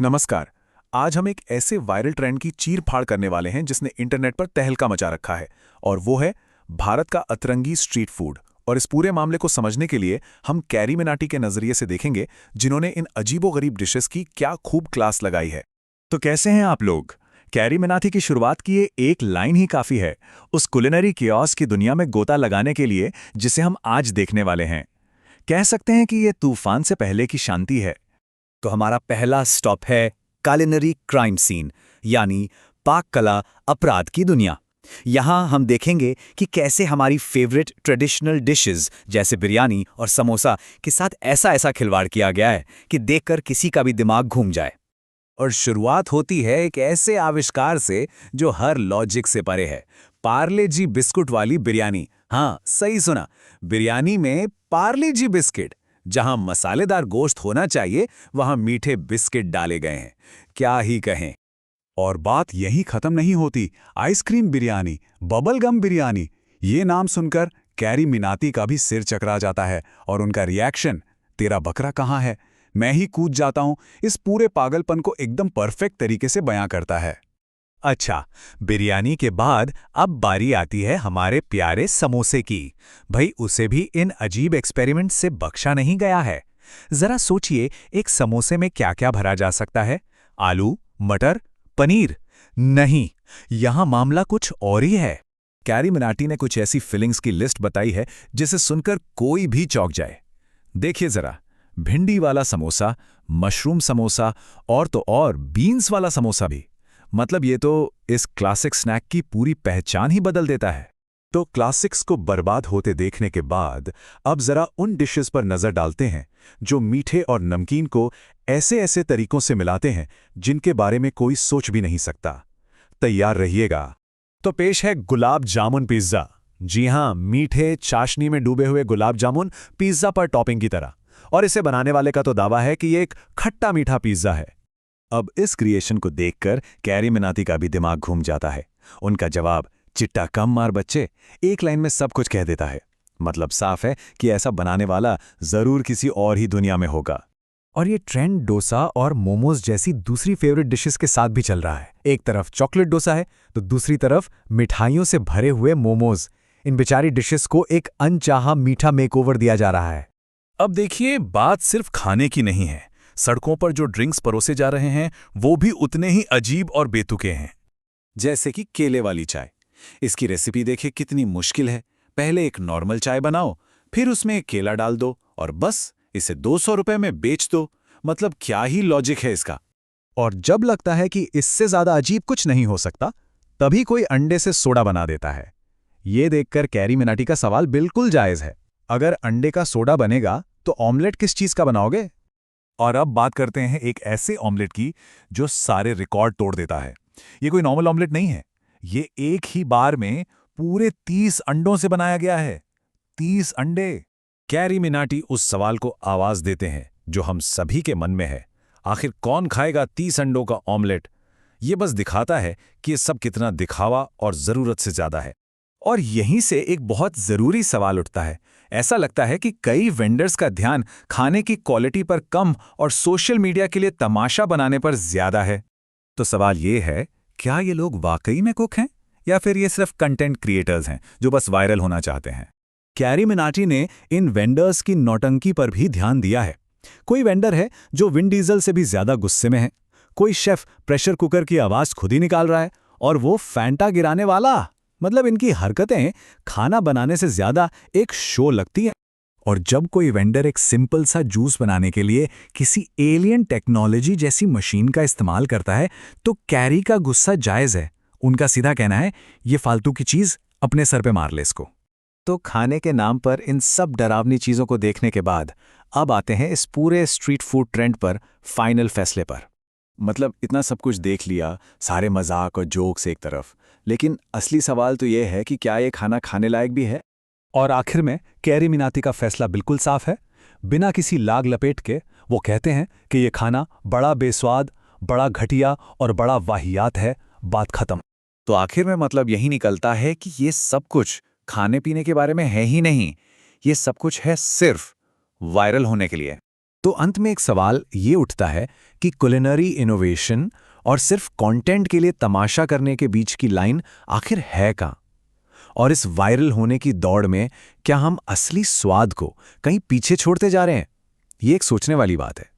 नमस्कार। आज हम एक ऐसे वायरल ट्रेंड की चीर-फाड़ करने वाले हैं जिसने इंटरनेट पर तहलका मचा रखा है और वो है भारत का अतरंगी स्ट्रीट फूड। और इस पूरे मामले को समझने के लिए हम कैरी मिनाटी के नजरिए से देखेंगे, जिन्होंने इन अजीबोगरीब डिशेस की क्या खूब क्लास लगाई है। तो कैसे हैं आप लोग? कैरी मिनाटी की शुरुआत की ये एक लाइन ही काफी है उस कुलिनरी कियोस्क की दुनिया में गोता लगाने के लिए जिसे हम आज देखने वाले हैं। कह सकते हैं कि ये तूफान से पहले की शांति है। तो हमारा पहला स्टॉप है कुलिनरी क्राइम सीन, यानी पाक कला अपराध की दुनिया। यहाँ हम देखेंगे कि कैसे हमारी फेवरेट ट्रेडिशनल डिशेस जैसे बिरयानी और समोसा के साथ ऐसा ऐसा खिलवाड़ किया गया है कि देखकर किसी का भी दिमाग घूम जाए। और शुरुआत होती है एक ऐसे आविष्कार से जो हर लॉजिक से परे है। पार्ले जी बिस्कुट वाली बिरयानी। हाँ, सही सुना, बिरयानी में पार्ले जी बिस्किट। जहां मसालेदार गोश्त होना चाहिए वहां मीठे बिस्किट डाले गए हैं। क्या ही कहें। और बात यही खत्म नहीं होती। Ice cream biryani, bubble gum biryani, ये नाम सुनकर कैरी मिनाटी का भी सिर चकरा जाता है और उनका रिएक्शन, तेरा बकरा कहाँ है, मैं ही कूद जाता हूं, इस पूरे पागलपन को एकदम परफेक्ट तरीके से बयां करता है। अच्छा, बिरयानी के बाद अब बारी आती है हमारे प्यारे समोसे की। भाई, उसे भी इन अजीब एक्सपेरिमेंट से बख्शा नहीं गया है। जरा सोचिए, एक समोसे में क्या क्या भरा जा सकता है? आलू, मटर, पनीर? नहीं, यहां मामला कुछ और ही है। कैरी मिनाटी ने कुछ ऐसी फिलिंग्स की लिस्ट बताई है जिसे सुनकर कोई भी चौंक जाए। देखिए जरा, भिंडी वाला समोसा, मशरूम समोसा और तो और बीन्स वाला समोसा भी। मतलब ये तो इस क्लासिक स्नैक की पूरी पहचान ही बदल देता है। तो क्लासिक्स को बर्बाद होते देखने के बाद अब जरा उन डिशेस पर नजर डालते हैं जो मीठे और नमकीन को ऐसे ऐसे तरीकों से मिलाते हैं जिनके बारे में कोई सोच भी नहीं सकता। तैयार रहिएगा। तो पेश है गुलाब जामुन पिज्जा। जी हां, मीठे चाशनी में डूबे हुए गुलाब जामुन पिज्जा पर टॉपिंग की तरह। और इसे बनाने वाले का तो दावा है कि ये एक खट्टा मीठा पिज्जा है। अब इस क्रिएशन को देखकर कैरी मिनाटी का भी दिमाग घूम जाता है। उनका जवाब, चिट्टा कम मार बच्चे, एक लाइन में सब कुछ कह देता है। मतलब साफ है कि ऐसा बनाने वाला जरूर किसी और ही दुनिया में होगा। और ये ट्रेंड डोसा और मोमोज जैसी दूसरी फेवरेट डिशेस के साथ भी चल रहा है। एक तरफ चॉकलेट डोसा है तो दूसरी तरफ मिठाइयों से भरे हुए मोमोज। इन बेचारी डिशेस को एक अनचाहा मीठा मेकओवर दिया जा रहा है। अब देखिए, बात सिर्फ खाने की नहीं है। सड़कों पर जो ड्रिंक्स परोसे जा रहे हैं वो भी उतने ही अजीब और बेतुके हैं। जैसे कि केले वाली चाय। इसकी रेसिपी देखिए कितनी मुश्किल है। पहले एक नॉर्मल चाय बनाओ, फिर उसमें एक केला डाल दो और बस इसे 200 रुपए में बेच दो। मतलब क्या ही लॉजिक है इसका। और जब लगता है कि इससे ज्यादा अजीब कुछ नहीं हो सकता, तभी कोई अंडे से सोडा बना देता है। ये देखकर कैरी मिनाटी का सवाल बिल्कुल जायज है। अगर अंडे का सोडा बनेगा तो ऑमलेट किस चीज का बनाओगे? और अब बात करते हैं एक ऐसे ऑमलेट की जो सारे रिकॉर्ड तोड़ देता है। ये कोई नॉर्मल ऑमलेट नहीं है। ये एक ही बार में पूरे 30 अंडों से बनाया गया है। 30 अंडे। कैरी मिनाटी उस सवाल को आवाज देते हैं जो हम सभी के मन में है। आखिर कौन खाएगा 30 अंडों का ऑमलेट? ये बस दिखाता है कि ये सब कितना दिखावा और जरूरत से ज्यादा है। और यहीं से एक बहुत जरूरी सवाल उठता है। ऐसा लगता है कि कई वेंडर्स का ध्यान खाने की क्वालिटी पर कम और सोशल मीडिया के लिए तमाशा बनाने पर ज्यादा है। तो सवाल ये है, क्या ये लोग वाकई में कुक हैं या फिर ये सिर्फ कंटेंट क्रिएटर्स हैं जो बस वायरल होना चाहते हैं? कैरी मिनाटी ने इन वेंडर्स की नौटंकी पर भी ध्यान दिया है। कोई वेंडर है जो विन डीजल से भी ज्यादा गुस्से में है। कोई शेफ प्रेशर कुकर की आवाज खुद ही निकाल रहा है और वो फैंटा गिराने वाला। मतलब इनकी हरकतें खाना बनाने से ज्यादा एक शो लगती हैं। और जब कोई वेंडर एक सिंपल सा जूस बनाने के लिए किसी एलियन टेक्नोलॉजी जैसी मशीन का इस्तेमाल करता है तो कैरी का गुस्सा जायज है। उनका सीधा कहना है, ये फालतू की चीज अपने सर पे मार ले इसको। तो खाने के नाम पर इन सब डरावनी चीजों को देखने के बाद अब आते हैं इस पूरे स्ट्रीट फूड ट्रेंड पर फाइनल फैसले पर। मतलब इतना सब कुछ देख लिया, सारे मजाक और जोक्स एक तरफ, लेकिन असली सवाल तो ये है कि क्या ये खाना खाने लायक भी है? और आखिर में कैरी मिनाटी का फैसला बिल्कुल साफ है। बिना किसी लाग लपेट के वो कहते हैं कि ये खाना बड़ा बेस्वाद, बड़ा घटिया और बड़ा वाहियात है। बात खत्म। तो आखिर में मतलब यही निकलता है कि ये सब कुछ खाने पीने के बारे में है ही नहीं। ये सब कुछ है सिर्फ वायरल होने के लिए। तो अंत में एक सवाल ये उठता है कि कुलिनरी इनोवेशन और सिर्फ कंटेंट के लिए तमाशा करने के बीच की लाइन आखिर है कहाँ? और इस वायरल होने की दौड़ में क्या हम असली स्वाद को कहीं पीछे छोड़ते जा रहे हैं? ये एक सोचने वाली बात है।